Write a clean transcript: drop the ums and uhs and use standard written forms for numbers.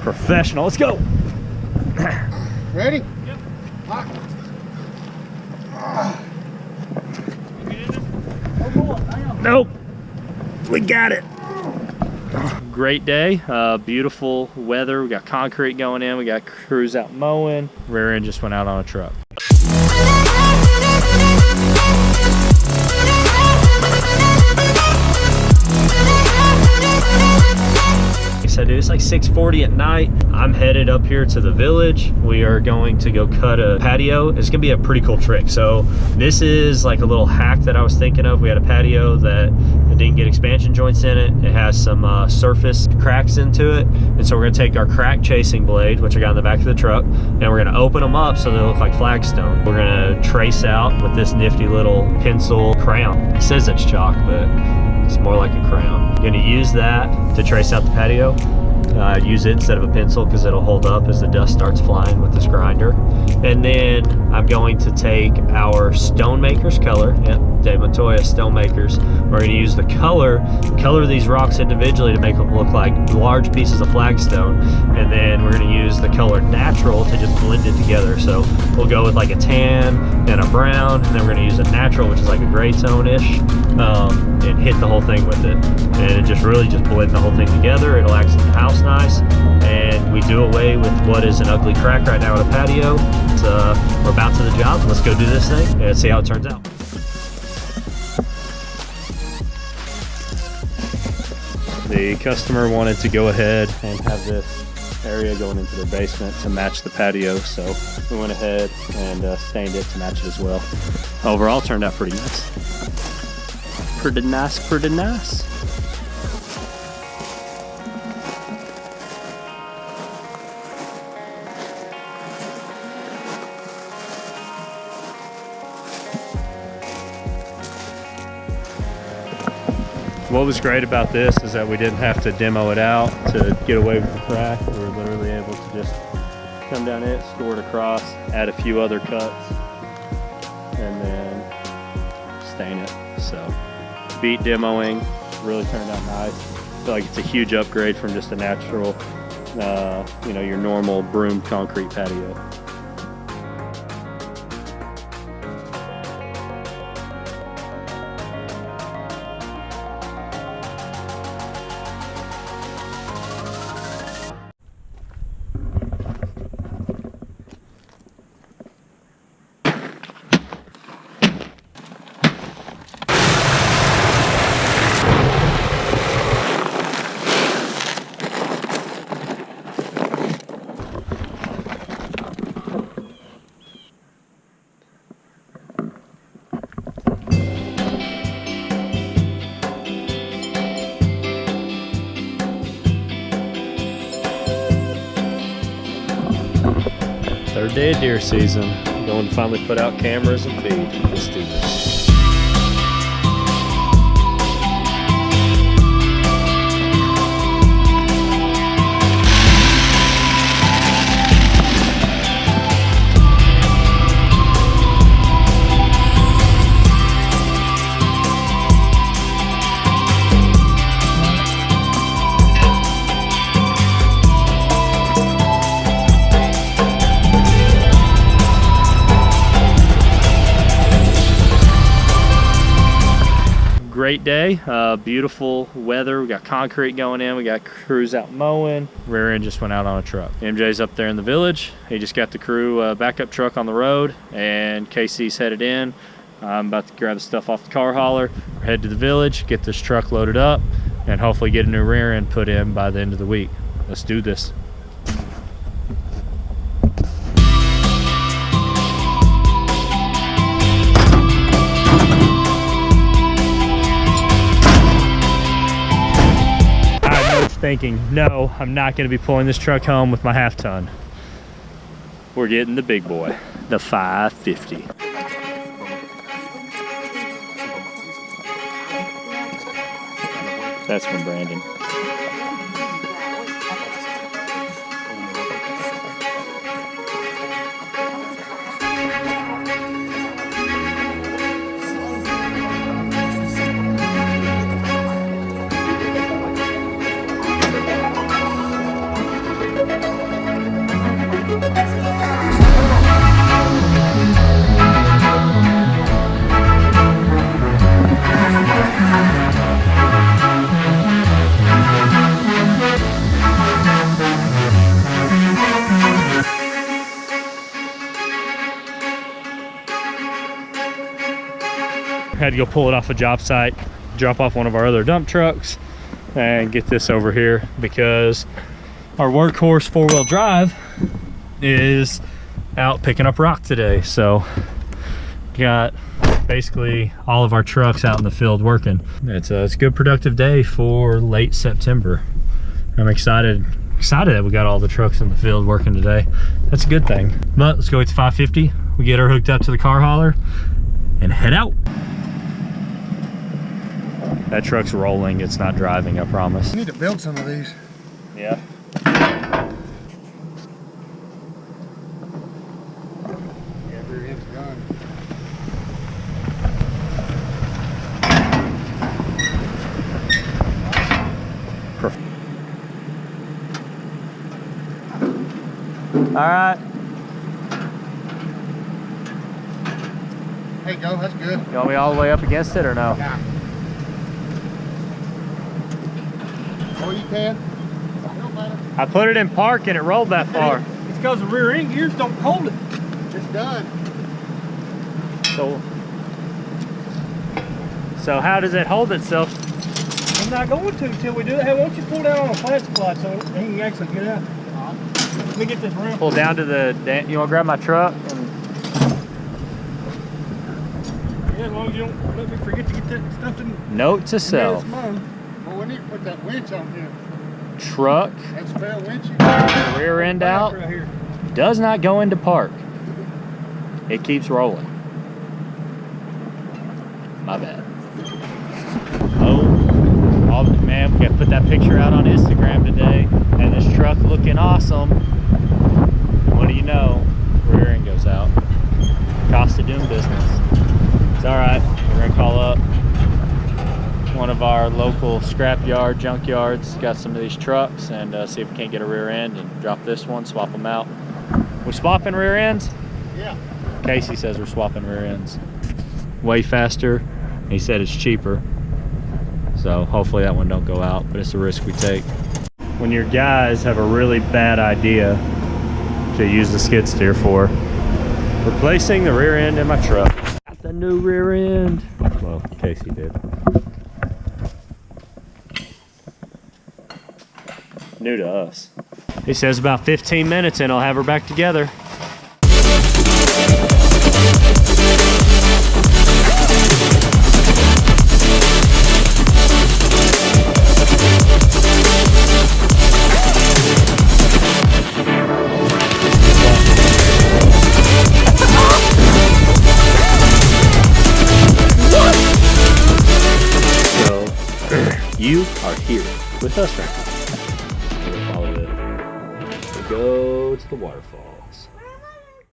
Professional. Let's go. Ready? Yep. Lock. Nope. We got it. Great day. Beautiful weather. We got concrete going in. We got crews out mowing. Rear end just went out on a truck. So dude, it's like 6:40 at night. I'm headed up here to the village. We are going to go cut a patio. It's gonna be a pretty cool trick. So this is like a little hack that I was thinking of. We had a patio that didn't get expansion joints in it. It has some surface cracks into it. And so we're gonna take our crack chasing blade, which I got in the back of the truck, and we're gonna open them up so they look like flagstone. We're gonna trace out with this nifty little pencil crayon. It says it's chalk, but it's more like a crayon. I'm gonna use that to trace out the patio. Use it instead of a pencil because it'll hold up as the dust starts flying with this grinder. And then I'm going to take our Stonemakers color, De Montoya Stonemakers. We're going to use the color these rocks individually to make them look like large pieces of flagstone. And then we're going to use the color natural to just blend it together. So we'll go with like a tan and a brown, and then we're going to use a natural, which is like a gray tone-ish, and hit the whole thing with it. And it just really just blend the whole thing together. It'll accent the house nice, and we do away with what is an ugly crack right now at a patio. We're about to the job. Let's go do this thing and see how it turns out. The customer wanted to go ahead and have this area going into their basement to match the patio, so we went ahead and stained it to match it as well. Overall, turned out pretty nice. Pretty nice, pretty nice. What was great about this is that we didn't have to demo it out to get away with the crack. We were literally able to just come down it, score it across, add a few other cuts, and then stain it. So beat demoing, really turned out nice. I feel like it's a huge upgrade from just a natural, you know, your normal broomed concrete patio. Third day of deer season. Going to finally put out cameras and feed. Let's do this. Great day, beautiful weather. We got concrete going in, we got crews out mowing. Rear end just went out on a truck. MJ's up there in the village. He just got the crew backup truck on the road, and Casey's headed in. I'm about to grab the stuff off the car hauler, head to the village, get this truck loaded up, and hopefully get a new rear end put in by the end of the week. Let's do this. Thinking, no, I'm not going to be pulling this truck home with my half ton. We're getting the big boy, the 550. That's from Brandon. go pull it off a job site, drop off one of our other dump trucks, and get this over here because our workhorse 4-wheel drive is out picking up rock today. So got basically all of our trucks out in the field working. It's a good productive day for late September. I'm excited that we got all the trucks in the field working today. That's a good thing. But let's go get to 550. We get her hooked up to the car hauler and head out. That truck's rolling, it's not driving, I promise. You need to build some of these. Yeah. Rear end's gone. Perfect. All right. There you go, that's good. You want me all the way up against it or no? Yeah. Oh, you can? It don't matter. I put it in park and it rolled that far. It's because the rear end gears don't hold it. It's done. So how does it hold itself? I'm not going to until we do that. Hey, why don't you pull down on a flat spot so he can actually get out? Let me get this ramp. Pull down to the, you want to grab my truck? Yeah, as long as you don't let me forget to get that stuff in. Note to self. Well, we need to put that winch on here. Truck, That spare winch. rear end out, Right here. does not go into park. It keeps rolling. My bad. Oh, man, we got to put that picture out on Instagram today. And this truck looking awesome. What do you know? Rear end goes out. Cost of doing business. It's all right. We're gonna call up one of our local scrap yard, junk yards. Got some of these trucks and see if we can't get a rear end and drop this one, swap them out. We swapping rear ends? Yeah. Casey says we're swapping rear ends. Way faster. He said it's cheaper. So hopefully that one don't go out, but it's a risk we take. When your guys have a really bad idea to use the skid steer for, replacing the rear end in my truck. Got the new rear end. Well, Casey did. New to us. He says about 15 minutes and I'll have her back together. You are here with us right now. We'll follow it. We go to the waterfall.